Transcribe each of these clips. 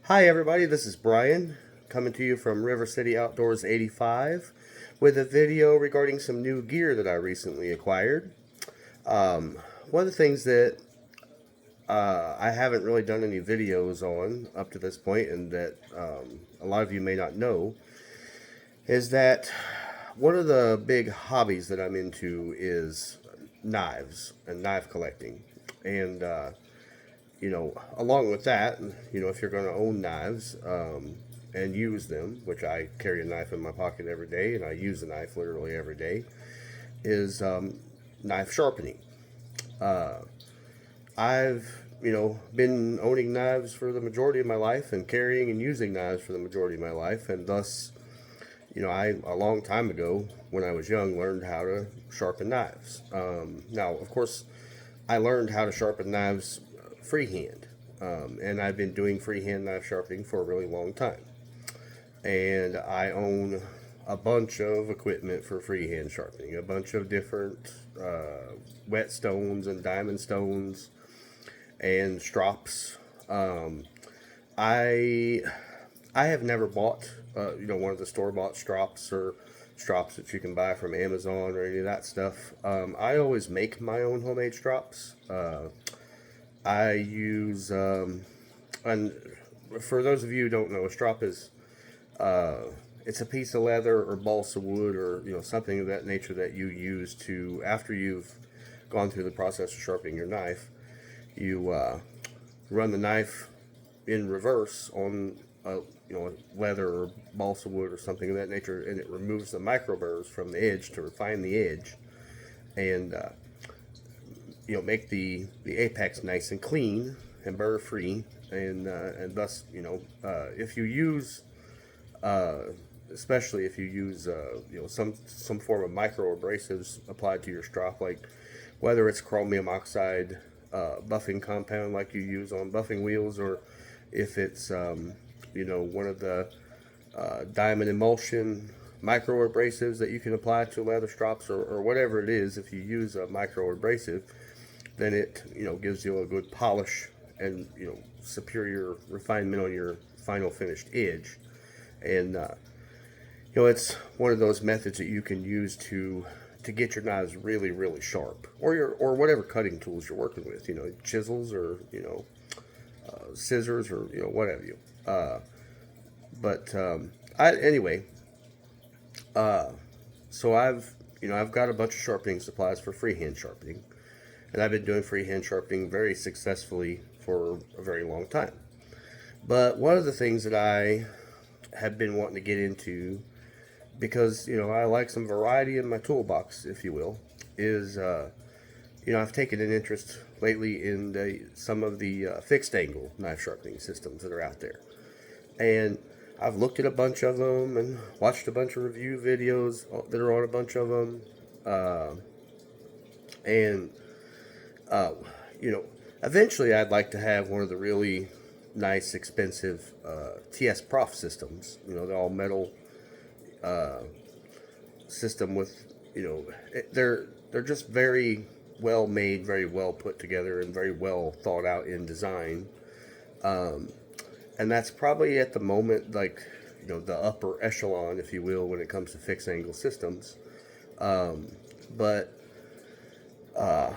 Hi everybody, this is Brian coming to you from River City Outdoors 85 with a video regarding some new gear that I recently acquired. One of the things that I haven't really done any videos on up to this point, and that a lot of you may not know, is that one of the big hobbies that I'm into is knives and knife collecting. And along with that, if you're going to own knives and use them, which I carry a knife in my pocket every day, and I use a knife literally every day, is knife sharpening. Uh, I've, been owning knives for the majority of my life and carrying and using knives for the majority of my life, and thus, a long time ago, when I was young, learned how to sharpen knives. Now, of course, I learned how to sharpen knives freehand, and I've been doing freehand knife sharpening for a really long time. And I own a bunch of equipment for freehand sharpening, a bunch of different whetstones and diamond stones and strops. Um, I I have never bought one of the store bought strops or strops that you can buy from Amazon or any of that stuff. I always make my own homemade strops. I use and for those of you who don't know, a strop is uh, it's a piece of leather or balsa wood or something of that nature that you use to, after you've gone through the process of sharpening your knife, you run the knife in reverse on leather or balsa wood or something of that nature, and it removes the micro burrs from the edge to refine the edge, and make the apex nice and clean and burr free, and thus if you use uh, especially if you use some form of micro abrasives applied to your strop, like whether it's chromium oxide buffing compound like you use on buffing wheels, or if it's one of the diamond emulsion micro abrasives that you can apply to leather strops, or whatever it is. If you use a micro abrasive, then it gives you a good polish and superior refinement on your final finished edge. And it's one of those methods that you can use to get your knives really really sharp, or whatever cutting tools you're working with, chisels, or scissors, or what have you. But I anyway uh, so I've got a bunch of sharpening supplies for freehand sharpening, and I've been doing freehand sharpening very successfully for a very long time. But one of the things that I have been wanting to get into, because I like some variety in my toolbox, if you will, is I've taken an interest lately in some of the fixed angle knife sharpening systems that are out there, and I've looked at a bunch of them and watched a bunch of review videos that are on a bunch of them, uh, and uh, you know, eventually I'd like to have one of the really nice, expensive TS Prof systems. The all metal uh, system with they're just very well made, very well put together, and very well thought out in design. Um, and that's probably at the moment, like, the upper echelon, if you will, when it comes to fixed angle systems. Um, but uh,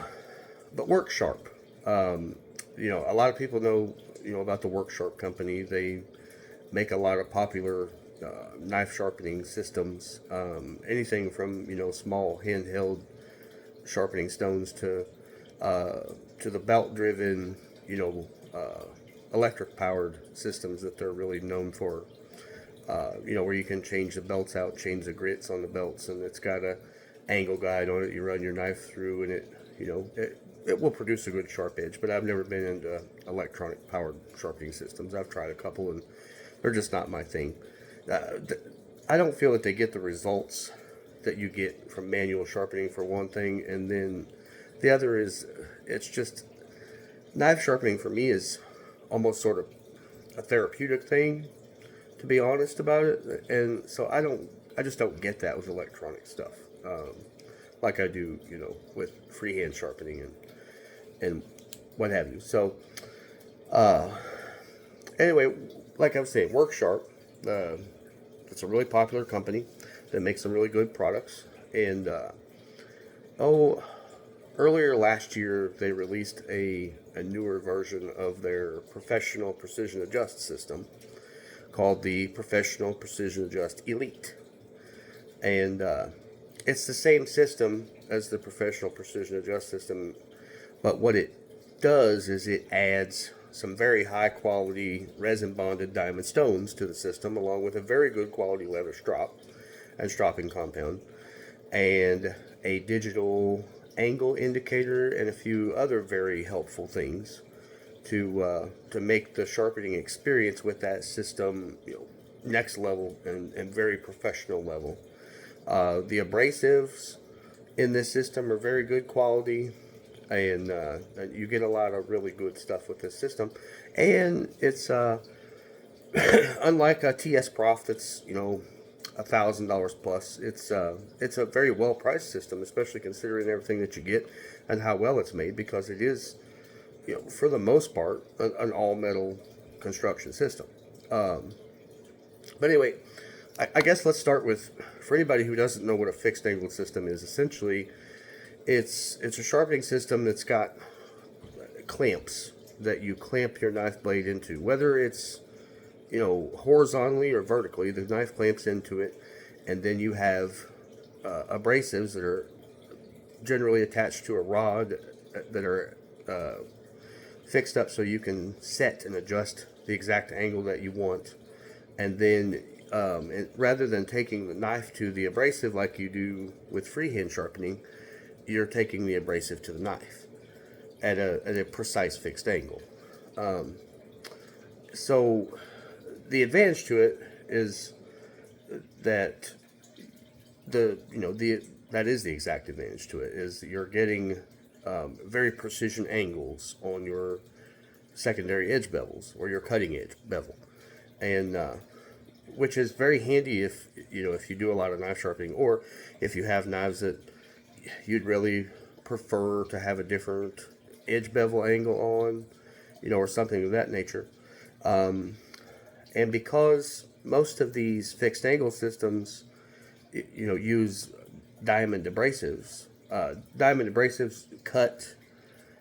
but Worksharp, um, a lot of people know about the Worksharp company. They make a lot of popular knife sharpening systems. Anything from small handheld sharpening stones to the belt driven, electric powered systems that they're really known for. Where you can change the belts out, change the grits on the belts, and it's got a angle guide on it. You run your knife through, and it will produce a good sharp edge. But I've never been into electronic powered sharpening systems. I've tried a couple, and they're just not my thing. I don't feel that they get the results that you get from manual sharpening, for one thing, and then the other is, it's just, knife sharpening for me is almost sort of a therapeutic thing, to be honest about it. And so I just don't get that with electronic stuff, like I do, with freehand sharpening and what have you. So, uh, anyway, like I was saying, Worksharp. It's a really popular company that makes some really good products. And oh, earlier last year they released a newer version of their Professional Precision Adjust system called the Professional Precision Adjust Elite. And it's the same system as the Professional Precision Adjust system, but what it does is it adds some very high quality resin bonded diamond stones to the system, along with a very good quality leather strop and stropping compound, and a digital angle indicator, and a few other very helpful things to make the sharpening experience with that system, next level and very professional level. The abrasives in this system are very good quality, and you get a lot of really good stuff with this system. And it's unlike a TS Prof that's $1,000 plus. It's a very well priced system, especially considering everything that you get and how well it's made, because it is, for the most part, an all metal construction system. But anyway, I guess let's start with, for anybody who doesn't know what a fixed angle system is, essentially it's a sharpening system that's got clamps that you clamp your knife blade into, whether it's horizontally or vertically. The knife clamps into it, and then you have abrasives that are generally attached to a rod that are fixed up so you can set and adjust the exact angle that you want. And then rather than taking the knife to the abrasive like you do with freehand sharpening, you're taking the abrasive to the knife at a precise fixed angle. So the advantage to it is that that is the exact advantage to it, is that you're getting very precision angles on your secondary edge bevels or your cutting edge bevel, and which is very handy if you do a lot of knife sharpening, or if you have knives that you'd really prefer to have a different edge bevel angle on, or something of that nature. And because most of these fixed angle systems, use diamond abrasives, diamond abrasives cut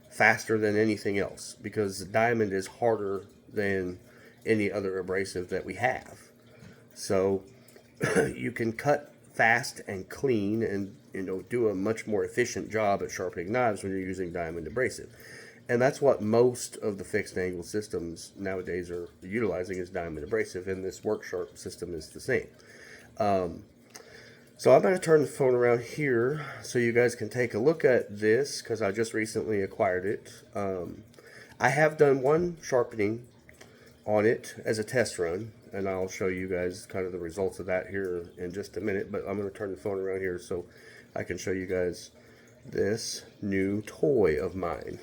faster than anything else, because diamond is harder than any other abrasive that we have. So you can cut fast and clean and do a much more efficient job at sharpening knives when you're using diamond abrasive. And that's what most of the fixed angle systems nowadays are utilizing, is diamond abrasive, and this Worksharp system is the same. So I'm going to turn the phone around here so you guys can take a look at this, because I just recently acquired it. I have done one sharpening on it as a test run, and I'll show you guys kind of the results of that here in just a minute. But I'm going to turn the phone around here so I can show you guys this new toy of mine.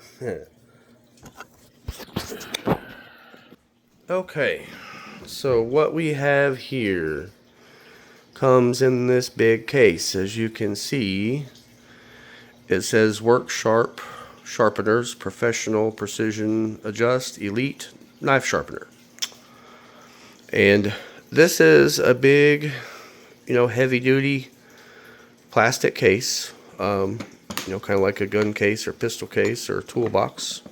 Okay, so what we have here comes in this big case. As you can see, it says Worksharp Sharpeners Professional Precision Adjust Elite Knife Sharpener. And this is a big, heavy duty plastic case, kind of like a gun case or pistol case or toolbox.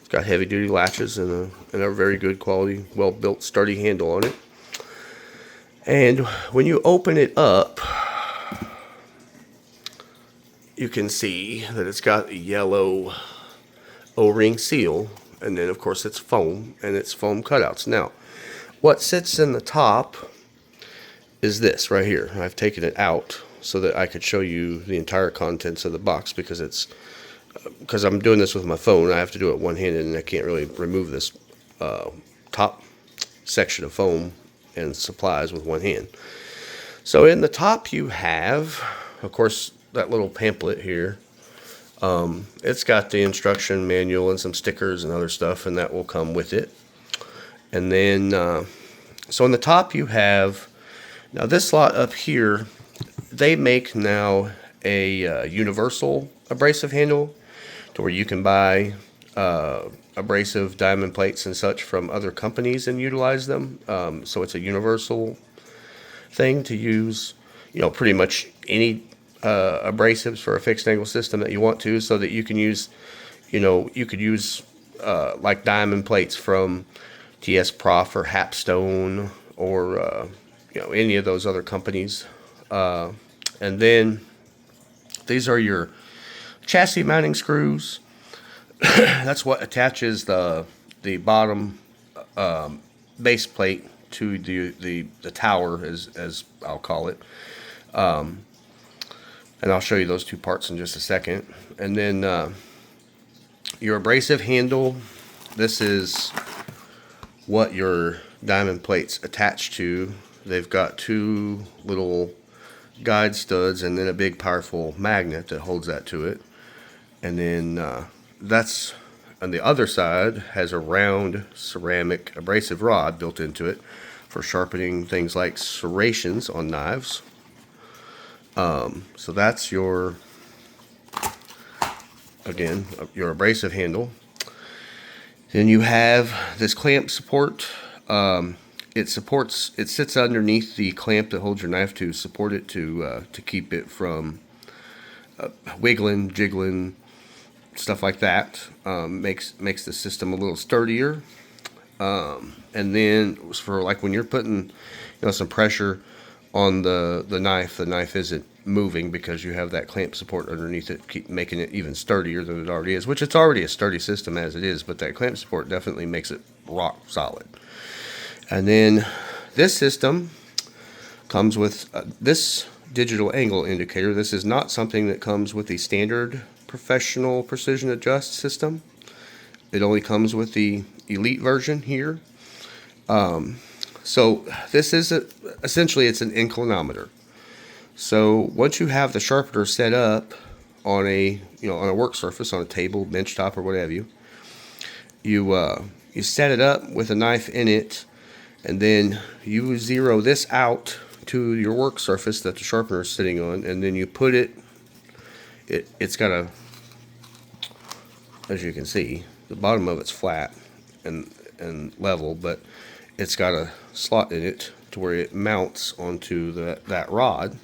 It's got heavy duty latches and a very good quality, well built, sturdy handle on it. And when you open it up, you can see that it's got a yellow O-ring seal, and then of course it's foam, and it's foam cutouts. Now, what sits in the top is this right here. I've taken it out so that I could show you the entire contents of the box, because I'm doing this with my phone. I have to do it one-handed, and I can't really remove this top section of foam and supplies with one hand. So in the top you have, of course, that little pamphlet here. It's got the instruction manual and some stickers and other stuff, and that will come with it. And then, so on the top you have, now this lot up here, they make now a universal abrasive handle, to where you can buy abrasive diamond plates and such from other companies and utilize them. So it's a universal thing to use, pretty much any abrasives for a fixed angle system that you want to, so that you can use, you could use like diamond plates from TS Prof or Hapstone or any of those other companies. And then these are your chassis mounting screws. That's what attaches the bottom base plate to the tower, as I'll call it. And I'll show you those two parts in just a second. And then your abrasive handle, this is what your diamond plates attach to. They've got two little guide studs and then a big powerful magnet that holds that to it. And then that's on the other side, has a round ceramic abrasive rod built into it for sharpening things like serrations on knives. So that's your abrasive handle. Then you have this clamp support. It sits underneath the clamp that holds your knife to support it, to keep it from wiggling, jiggling, stuff like that. Makes the system a little sturdier. And then for like when you're putting some pressure on the knife isn't moving because you have that clamp support underneath it, keep making it even sturdier than it already is, which it's already a sturdy system as it is, but that clamp support definitely makes it rock solid. And then this system comes with this digital angle indicator. This is not something that comes with the standard professional precision adjust system. It only comes with the elite version here. So this is essentially it's an inclinometer. So once you have the sharpener set up on a work surface, on a table, bench top, or whatever you set it up with a knife in it, and then you zero this out to your work surface that the sharpener is sitting on, and then you put it's got a, as you can see, the bottom of it's flat and level, but it's got a slot in it to where it mounts onto that rod,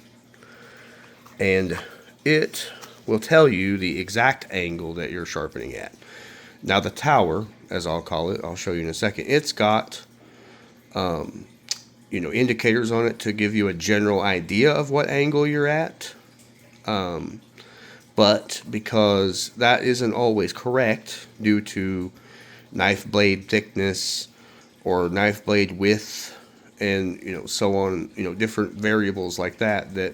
and it will tell you the exact angle that you're sharpening at. Now the tower, as I'll call it, I'll show you in a second, it's got indicators on it to give you a general idea of what angle you're at. But because that isn't always correct due to knife blade thickness or knife blade width and so on, different variables like that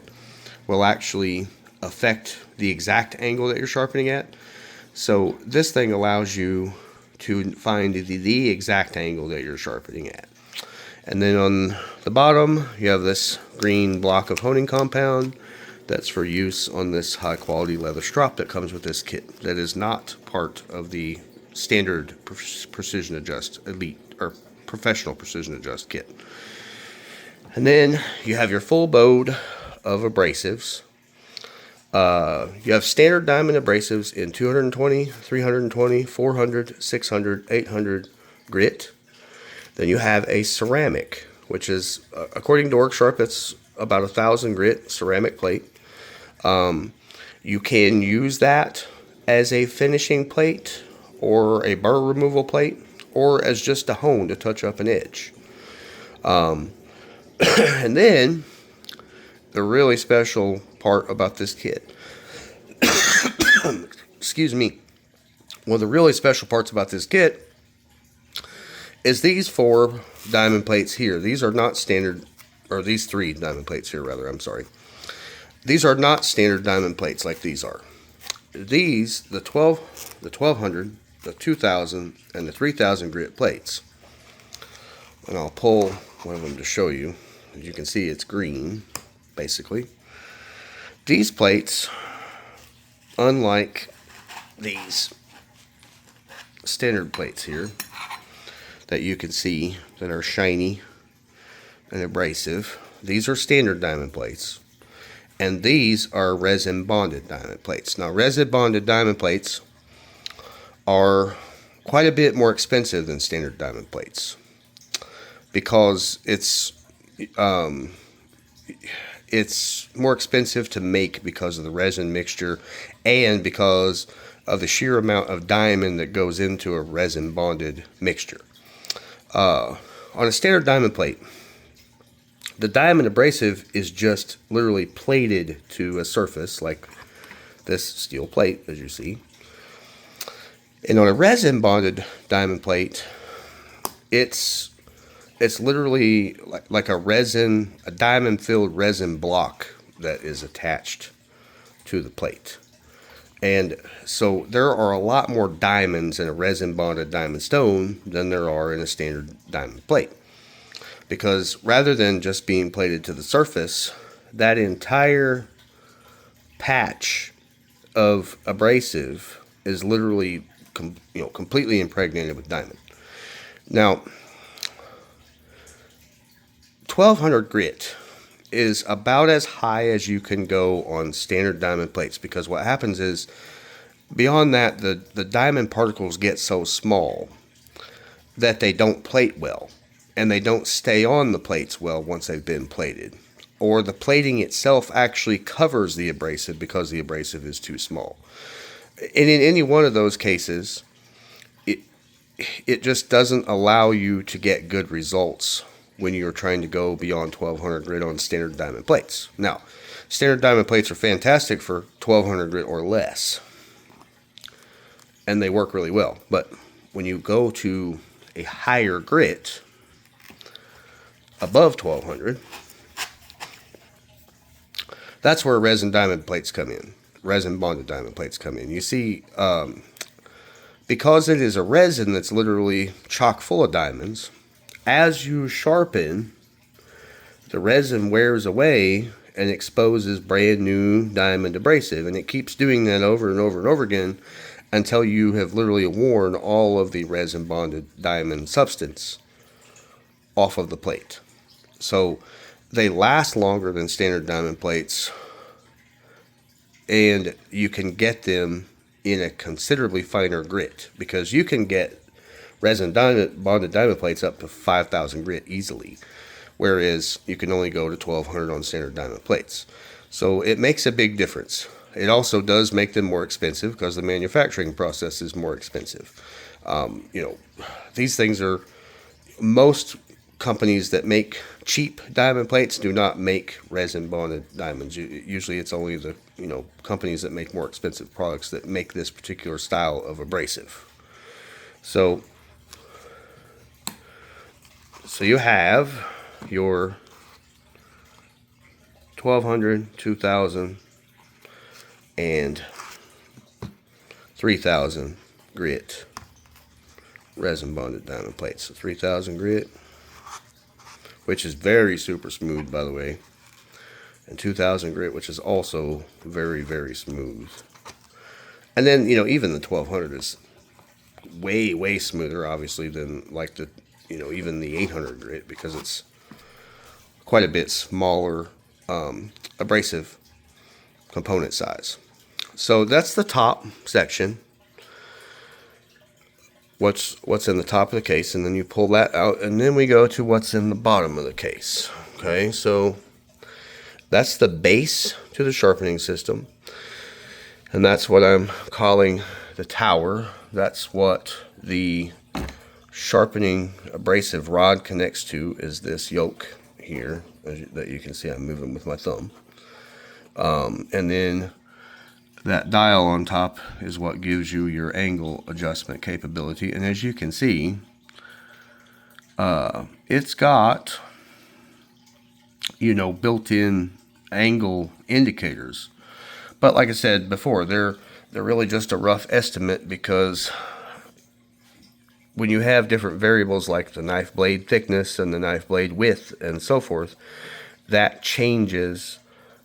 will actually affect the exact angle that you're sharpening at. So this thing allows you to find the exact angle that you're sharpening at. And then on the bottom you have this green block of honing compound that's for use on this high quality leather strap that comes with this kit. That is not part of the standard precision adjust elite or professional precision adjust kit. And then you have your full boat of abrasives. You have standard diamond abrasives in 220, 320, 400, 600, 800 grit. Then you have a ceramic, which is, according to Worksharp, it's about 1,000 grit ceramic plate. You can use that as a finishing plate or a burr removal plate or as just a hone to touch up an edge. And then the really special part about this kit, excuse me, one of the really special parts about this kit is these 4 diamond plates here. These are not standard, or these 3 diamond plates here rather, I'm sorry. These are not standard diamond plates like these are. These, the 1200, the 2000, and the 3000 grit plates. And I'll pull one of them to show you. As you can see, it's green, basically. These plates, unlike these standard plates here that you can see that are shiny and abrasive, these are standard diamond plates. And these are resin bonded diamond plates. Now, resin bonded diamond plates are quite a bit more expensive than standard diamond plates because it's more expensive to make because of the resin mixture and because of the sheer amount of diamond that goes into a resin bonded mixture. On a standard diamond plate, the diamond abrasive is just literally plated to a surface like this steel plate, as you see. And on a resin bonded diamond plate, it's literally like a diamond filled resin block that is attached to the plate. And so there are a lot more diamonds in a resin bonded diamond stone than there are in a standard diamond plate. Because rather than just being plated to the surface, that entire patch of abrasive is literally completely impregnated with diamond. Now, 1200 grit is about as high as you can go on standard diamond plates, because what happens is beyond that the diamond particles get so small that they don't plate well, and they don't stay on the plates well once they've been plated, or the plating itself actually covers the abrasive because the abrasive is too small. And in any one of those cases, it just doesn't allow you to get good results when you're trying to go beyond 1200 grit on standard diamond plates. Now, standard diamond plates are fantastic for 1200 grit or less, and they work really well. But when you go to a higher grit, above 1200, that's where resin diamond plates come in. Resin bonded diamond plates come in. You see, because it is a resin that's literally chock full of diamonds, as you sharpen, the resin wears away and exposes brand new diamond abrasive, and it keeps doing that over and over and over again until you have literally worn all of the resin bonded diamond substance off of the plate. So they last longer than standard diamond plates, and you can get them in a considerably finer grit, because you can get resin bonded diamond plates up to 5,000 grit easily, whereas you can only go to 1200 on standard diamond plates. So it makes a big difference. It also does make them more expensive because the manufacturing process is more expensive. These things are, most companies that make cheap diamond plates do not make resin bonded diamonds. Usually it's only the companies that make more expensive products that make this particular style of abrasive. So you have your 1200, 2000, and 3000 grit resin bonded diamond plates. So 3000 grit, which is very super smooth, by the way, and 2000 grit, which is also very, very smooth. And then even the 1200 is way, way smoother, obviously, than like the even the 800 grit, because it's quite a bit smaller abrasive component size. So that's the top section. What's in the top of the case, and then you pull that out, and then we go to what's in the bottom of the case. Okay, so that's the base to the sharpening system, and that's what I'm calling the tower. That's what the sharpening abrasive rod connects to, is this yoke here that you can see I'm moving with my thumb. And then that dial on top is what gives you your angle adjustment capability. And as you can see, it's got built-in angle indicators. But like I said before, they're really just a rough estimate, because when you have different variables like the knife blade thickness and the knife blade width and so forth, that changes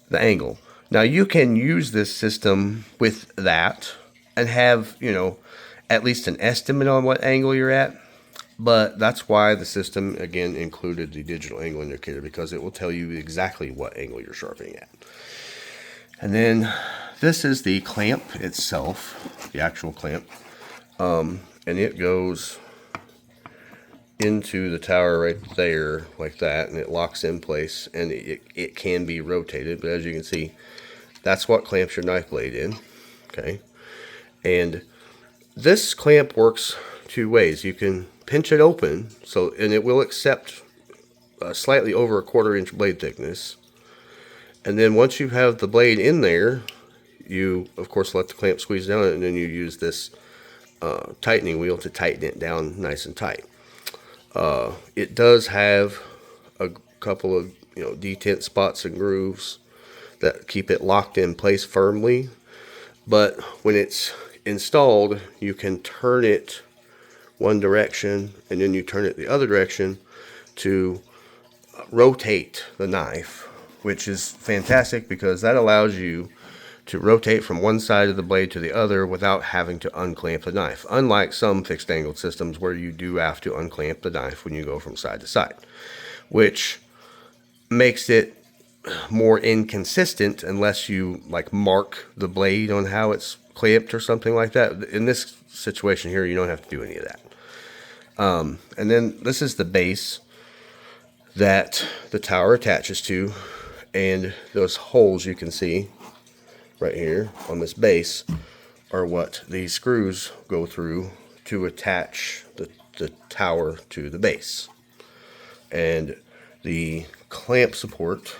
the angle. Now you can use this system with that and have, at least an estimate on what angle you're at, but that's why the system, again, included the digital angle indicator, because it will tell you exactly what angle you're sharpening at. And then this is the clamp itself, the actual clamp. and it goes into the tower right there like that, and it locks in place, and it can be rotated, but as you can see, that's what clamps your knife blade in. Okay, and this clamp works two ways. You can pinch it open, and it will accept slightly over a 1/4 inch blade thickness, and then once you have the blade in there, you of course let the clamp squeeze down, and then you use this tightening wheel to tighten it down nice and tight. It does have a couple of detent spots and grooves that keep it locked in place firmly, but when it's installed, you can turn it one direction and then you turn it the other direction to rotate the knife, which is fantastic because that allows you to rotate from one side of the blade to the other without having to unclamp the knife, unlike some fixed angled systems where you do have to unclamp the knife when you go from side to side, which makes it more inconsistent unless you like mark the blade on how it's clamped or something like that. In this situation here, you don't have to do any of that. And then this is the base that the tower attaches to, and those holes you can see right here on this base are what these screws go through to attach the tower to the base. And the clamp support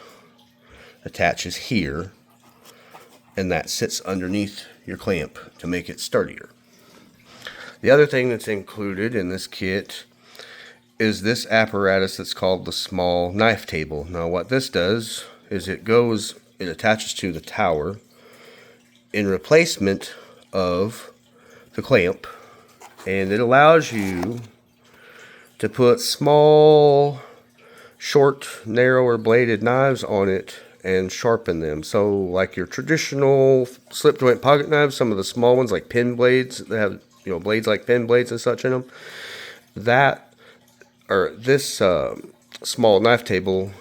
attaches here, and that sits underneath your clamp to make it sturdier. The other thing that's included in this kit is this apparatus that's called the small knife table. Now what this does is it attaches to the tower in replacement of the clamp, and it allows you to put small, short, narrower bladed knives on it and sharpen them. So like your traditional slip joint pocket knives, some of the small ones like pin blades that have blades like pin blades and such in them, this small knife table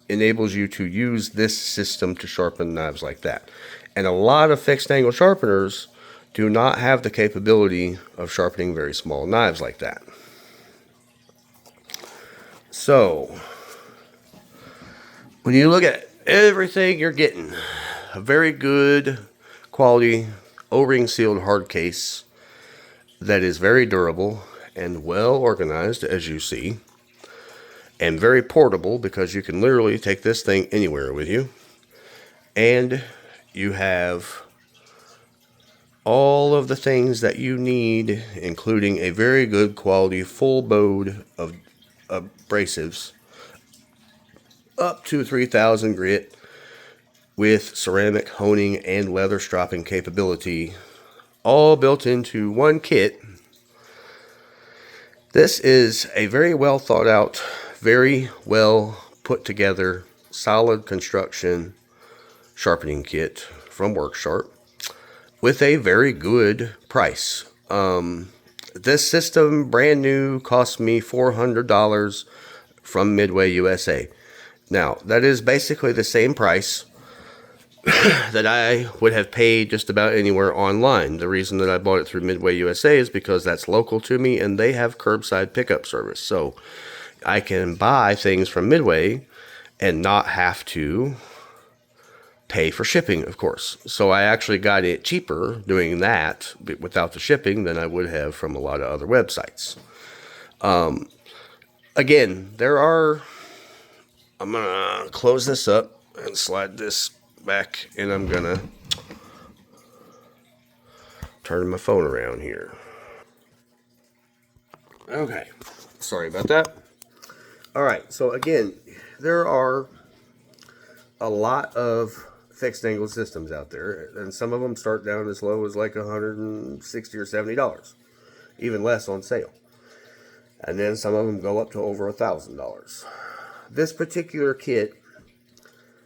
enables you to use this system to sharpen knives like that. And a lot of fixed angle sharpeners do not have the capability of sharpening very small knives like that. So, when you look at everything you're getting, a very good quality O-ring sealed hard case that is very durable and well organized, as you see, and very portable because you can literally take this thing anywhere with you. And you have all of the things that you need, including a very good quality full bowed of abrasives up to 3000 grit with ceramic honing and leather stropping capability, all built into one kit. This is a very well thought out, very well put together, solid construction sharpening kit from Worksharp with a very good price. This system, brand new, cost me $400 from Midway USA. Now, that is basically the same price that I would have paid just about anywhere online. The reason that I bought it through Midway USA is because that's local to me and they have curbside pickup service. So I can buy things from Midway and not have to pay for shipping, of course. So I actually got it cheaper doing that without the shipping than I would have from a lot of other websites. Again, I'm gonna close this up and slide this back, and I'm gonna turn my phone around here. Okay, sorry about that. All right, so again, there are a lot of fixed angle systems out there, and some of them start down as low as like $160 or $70, even less on sale. And then some of them go up to over $1,000. This particular kit,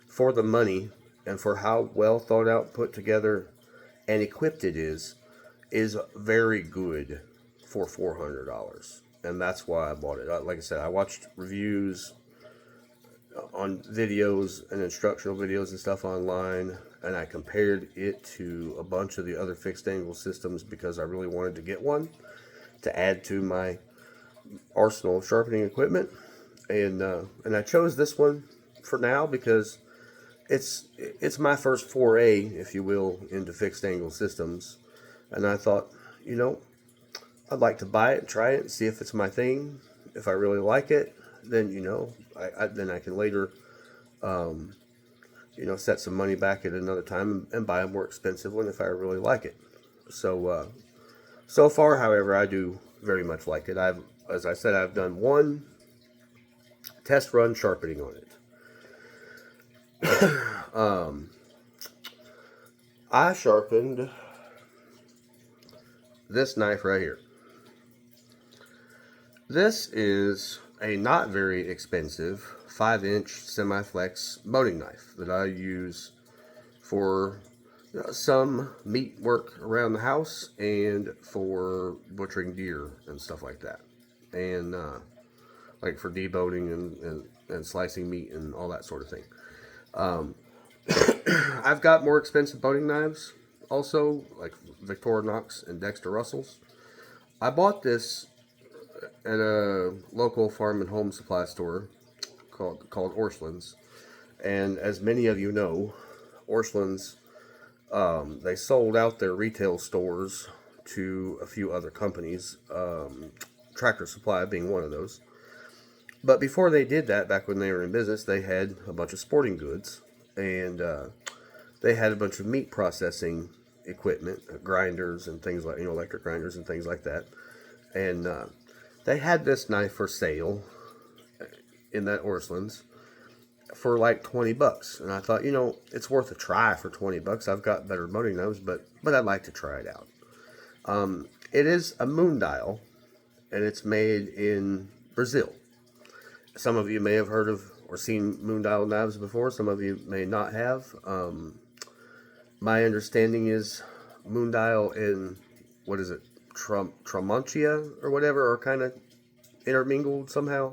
for the money and for how well thought out, put together, and equipped it is very good for $400. And that's why I bought it. Like I said, I watched reviews on videos and instructional videos and stuff online, and I compared it to a bunch of the other fixed angle systems because I really wanted to get one to add to my arsenal of sharpening equipment, and I chose this one for now because it's my first foray, if you will, into fixed angle systems, and I thought, you know, I'd like to buy it, try it, and see if it's my thing. If I really like it, then then I can later, set some money back at another time and buy a more expensive one if I really like it. So far, however, I do very much like it. As I said, I've done one test run sharpening on it. I sharpened this knife right here. This is a not very expensive 5-inch semi-flex boating knife that I use for some meat work around the house and for butchering deer and stuff like that, and like for deboning and slicing meat and all that sort of thing. I've got more expensive boating knives also, like Victorinox and Dexter Russells. I bought this at a local farm and home supply store called Orscheln's, and as many of you know, Orscheln's, they sold out their retail stores to a few other companies, Tractor Supply being one of those. But before they did that, back when they were in business, they had a bunch of sporting goods, and they had a bunch of meat processing equipment, grinders and things like, electric grinders and things like that. And they had this knife for sale in that Orscheln's for like $20, and I thought, it's worth a try for $20. I've got better boating knives, but I'd like to try it out. It is a moon dial, and it's made in Brazil. Some of you may have heard of or seen moon dial knives before. Some of you may not have. My understanding is moon dial and what is it, Tramontia or whatever, are kind of intermingled somehow,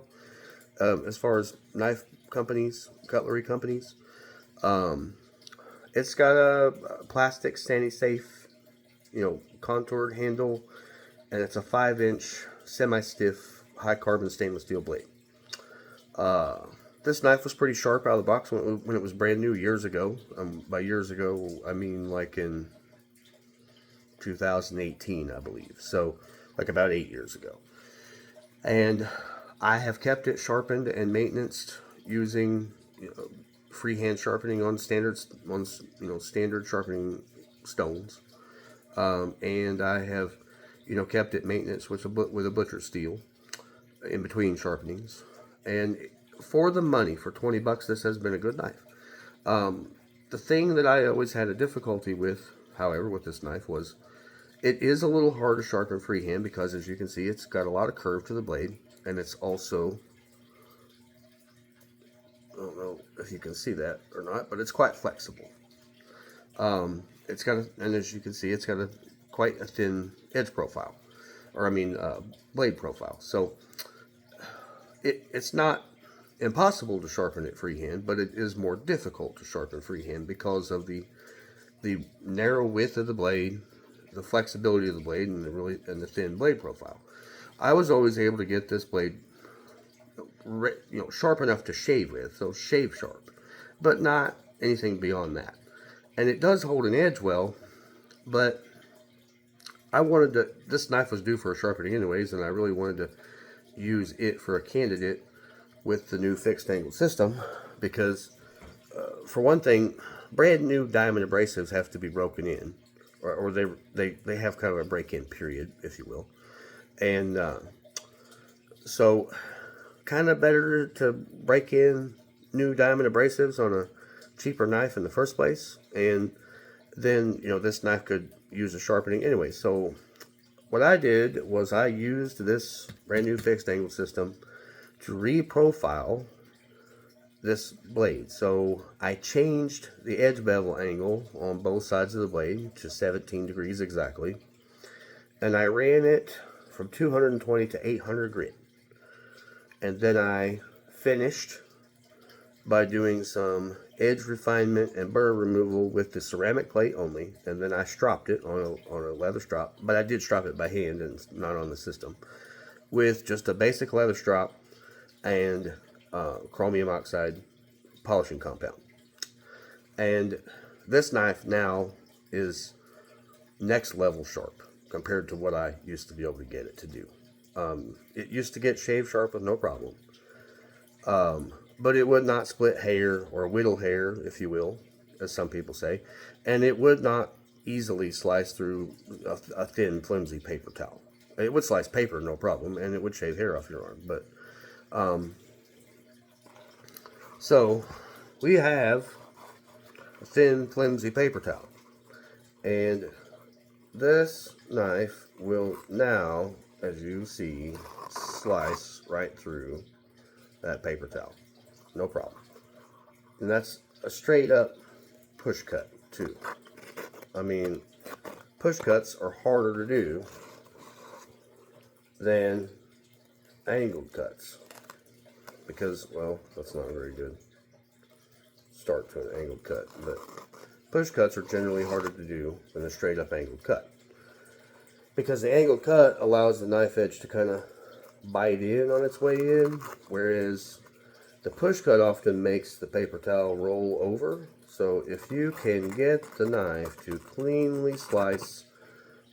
as far as knife companies, cutlery companies. It's got a plastic standing safe, contoured handle, and it's a 5-inch semi-stiff high carbon stainless steel blade. This knife was pretty sharp out of the box when it was brand new years ago. By years ago, I mean like in 2018, I believe. So like about 8 years ago. And I have kept it sharpened and maintained using freehand sharpening on standard sharpening stones. And I have, kept it maintenance with a butcher steel in between sharpenings. And for the money, for $20, this has been a good knife. The thing that I always had a difficulty with, however, with this knife was it is a little hard to sharpen freehand because, as you can see, it's got a lot of curve to the blade, and it's also, I don't know if you can see that or not, but it's quite flexible. It's got and as you can see, it's got quite a thin edge profile, blade profile. So it's not impossible to sharpen it freehand, but it is more difficult to sharpen freehand because of the narrow width of the blade, the flexibility of the blade, and the thin blade profile. I was always able to get this blade, sharp enough to shave with, so shave sharp, but not anything beyond that. And it does hold an edge well, but this knife was due for a sharpening anyways, and I really wanted to use it for a candidate with the new fixed angle system because, for one thing, brand new diamond abrasives have to be broken in, or they have kind of a break-in period, if you will. And so kind of better to break in new diamond abrasives on a cheaper knife in the first place, and then this knife could use a sharpening anyway. So what I did was I used this brand new fixed angle system to reprofile this blade. So I changed the edge bevel angle on both sides of the blade to 17 degrees exactly, and I ran it from 220 to 800 grit, and then I finished by doing some edge refinement and burr removal with the ceramic plate only, and then I stropped it on a leather strop, but I did strop it by hand and not on the system, with just a basic leather strop and chromium oxide polishing compound. And this knife now is next level sharp compared to what I used to be able to get it to do. It used to get shave sharp with no problem, but it would not split hair or whittle hair, if you will, as some people say, and it would not easily slice through a thin, flimsy paper towel. It would slice paper, no problem, and it would shave hair off your arm. But so we have a thin, flimsy paper towel, and this knife will now, as you see, slice right through that paper towel, no problem. And that's a straight up push cut too. I mean, push cuts are harder to do than angled cuts because, well, that's not a very good start to an angled cut, but push cuts are generally harder to do than a straight up angled cut because the angled cut allows the knife edge to kind of bite in on its way in, whereas the push cut often makes the paper towel roll over. So if you can get the knife to cleanly slice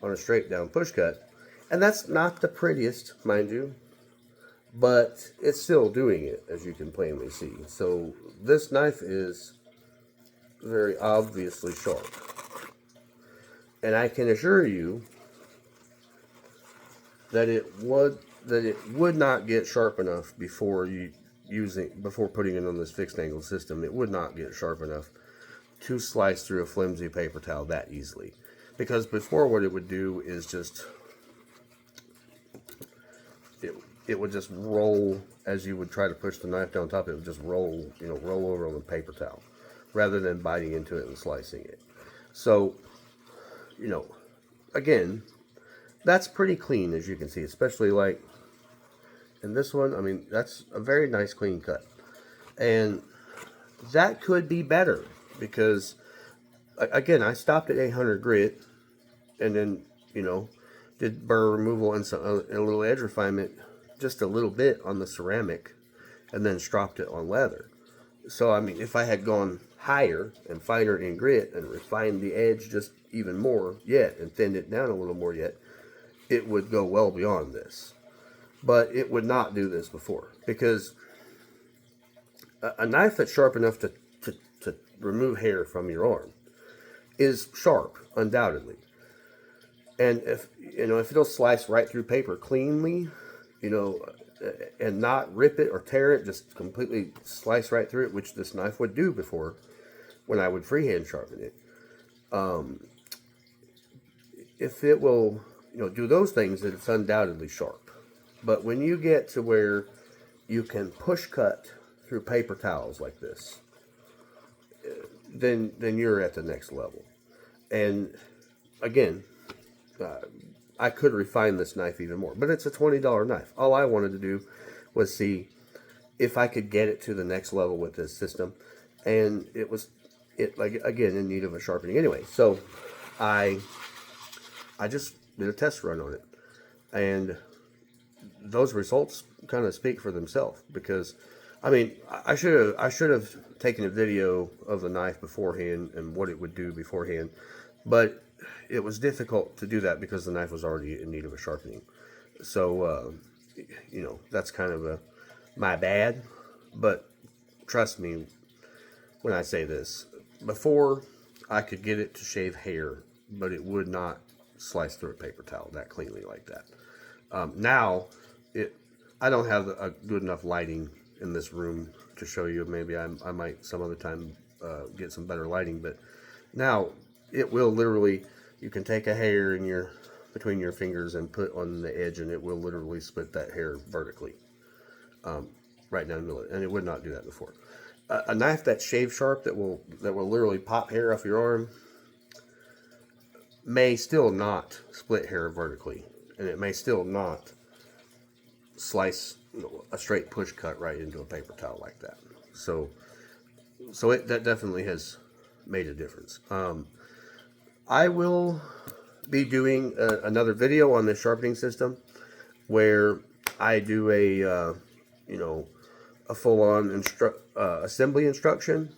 on a straight down push cut, and that's not the prettiest, mind you, but it's still doing it, as you can plainly see. So this knife is very obviously sharp. And I can assure you that it would not get sharp enough before putting it on this fixed angle system. It would not get sharp enough to slice through a flimsy paper towel that easily. Because before, what it would do is just it would just roll as you would try to push the knife down top. It would just roll over on the paper towel rather than biting into it and slicing it. So, again, that's pretty clean, as you can see, especially like in this one. I mean, that's a very nice clean cut. And that could be better because, again, I stopped at 800 grit and then, did burr removal and a little edge refinement, just a little bit on the ceramic, and then stropped it on leather. So, I mean, if I had gone higher and finer in grit and refined the edge just even more yet and thinned it down a little more yet, it would go well beyond this. But it would not do this before, because a knife that's sharp enough to remove hair from your arm is sharp, undoubtedly. And if it'll slice right through paper cleanly, and not rip it or tear it, just completely slice right through it, which this knife would do before when I would freehand sharpen it. If it will, do those things, it's undoubtedly sharp. But when you get to where you can push cut through paper towels like this, then you're at the next level. And again, I could refine this knife even more, but it's a $20 knife. All I wanted to do was see if I could get it to the next level with this system, and it again in need of a sharpening anyway. So I just did a test run on it, and those results kind of speak for themselves. Because I mean, I should have taken a video of the knife beforehand and what it would do beforehand, but it was difficult to do that because the knife was already in need of a sharpening. So, that's kind of my bad. But trust me when I say this. Before, I could get it to shave hair, but it would not slice through a paper towel that cleanly like that. Now, I don't have a good enough lighting in this room to show you. Maybe I might some other time get some better lighting. But now, it will literally, you can take a hair between your fingers and put on the edge, and it will literally split that hair vertically, right down the middle. And it would not do that before. A knife that's shave sharp that will literally pop hair off your arm may still not split hair vertically, and it may still not slice a straight push cut right into a paper towel like that. So So that definitely has made a difference. I will be doing another video on this sharpening system where I do a you know, a full-on assembly instruction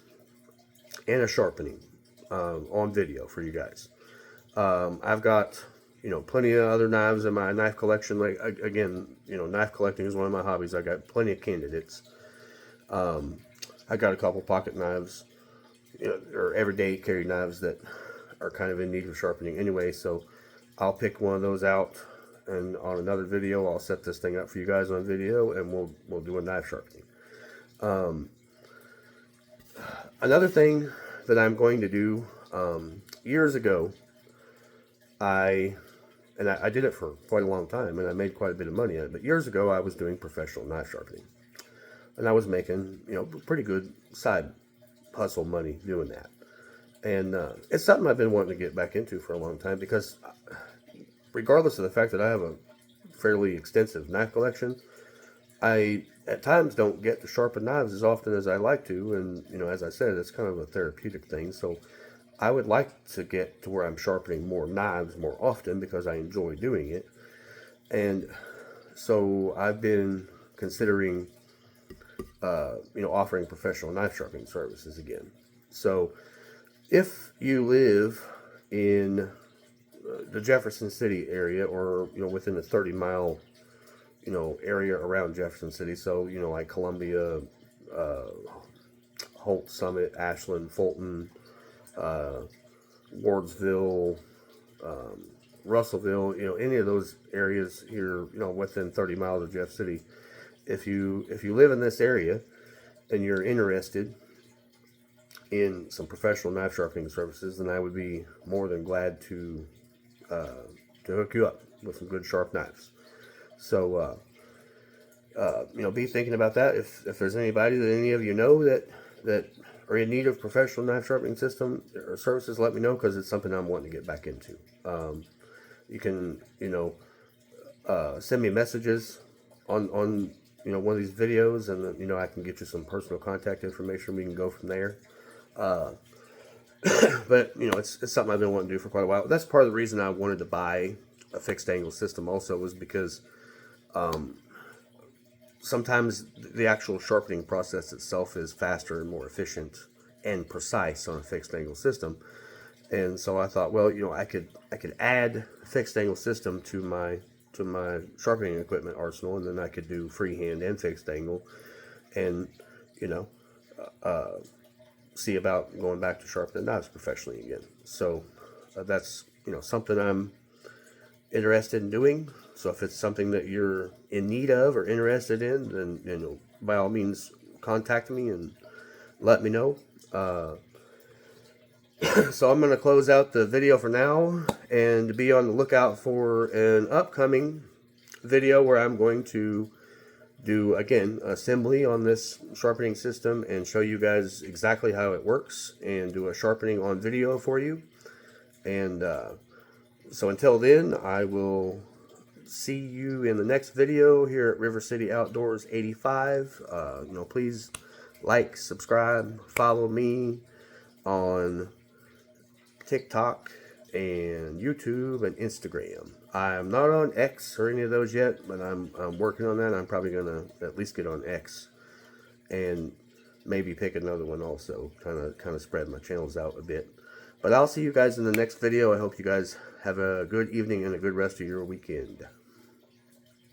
and a sharpening on video for you guys. I've got, you know, plenty of other knives in my knife collection. Like, again, you know, knife collecting is one of my hobbies. I got plenty of candidates. I got a couple pocket knives, you know, or everyday carry knives that are kind of in need of sharpening anyway. So I'll pick one of those out, and on another video, I'll set this thing up for you guys on video, and we'll do a knife sharpening. Another thing that I'm going to do, years ago, I did it for quite a long time, and I made quite a bit of money at it. But years ago, I was doing professional knife sharpening, and I was making, you know, pretty good side hustle money doing that. And it's something I've been wanting to get back into for a long time, because regardless of the fact that I have a fairly extensive knife collection, I at times don't get to sharpen knives as often as I like to. And, you know, as I said, it's kind of a therapeutic thing. So I would like to get to where I'm sharpening more knives more often, because I enjoy doing it. And so I've been considering, you know, offering professional knife sharpening services again. So if you live in the Jefferson City area, or, you know, within the 30-mile, you know, area around Jefferson City, so, you know, like Columbia, Holt, Summit, Ashland, Fulton, Wardsville, Russellville, you know, any of those areas here, you know, within 30 miles of Jeff City. If you live in this area and you're interested in some professional knife sharpening services, then I would be more than glad to hook you up with some good sharp knives. So you know, be thinking about that. If there's anybody that any of you know that are in need of professional knife sharpening system or services, let me know, because it's something I'm wanting to get back into. You can, you know, send me messages on you know, one of these videos, and you know, I can get you some personal contact information. We can go from there. But you know, it's something I've been wanting to do for quite a while. That's part of the reason I wanted to buy a fixed angle system also, was because sometimes the actual sharpening process itself is faster and more efficient and precise on a fixed angle system. And so I thought, well, you know, I could add a fixed angle system to my sharpening equipment arsenal, and then I could do freehand and fixed angle, and, you know, see about going back to sharpening knives professionally again. So that's, you know, something I'm interested in doing. So if it's something that you're in need of or interested in, then, you know, by all means, contact me and let me know. So I'm going to close out the video for now, and be on the lookout for an upcoming video where I'm going to do, again, assembly on this sharpening system and show you guys exactly how it works, and do a sharpening on video for you. And so until then, I will see you in the next video here at River City Outdoors 85. You know, please like, subscribe, follow me on TikTok and YouTube and Instagram. I'm not on X or any of those yet, but I'm working on that. I'm probably gonna at least get on X, and maybe pick another one also, kind of spread my channels out a bit. But I'll see you guys in the next video. I hope you guys have a good evening and a good rest of your weekend.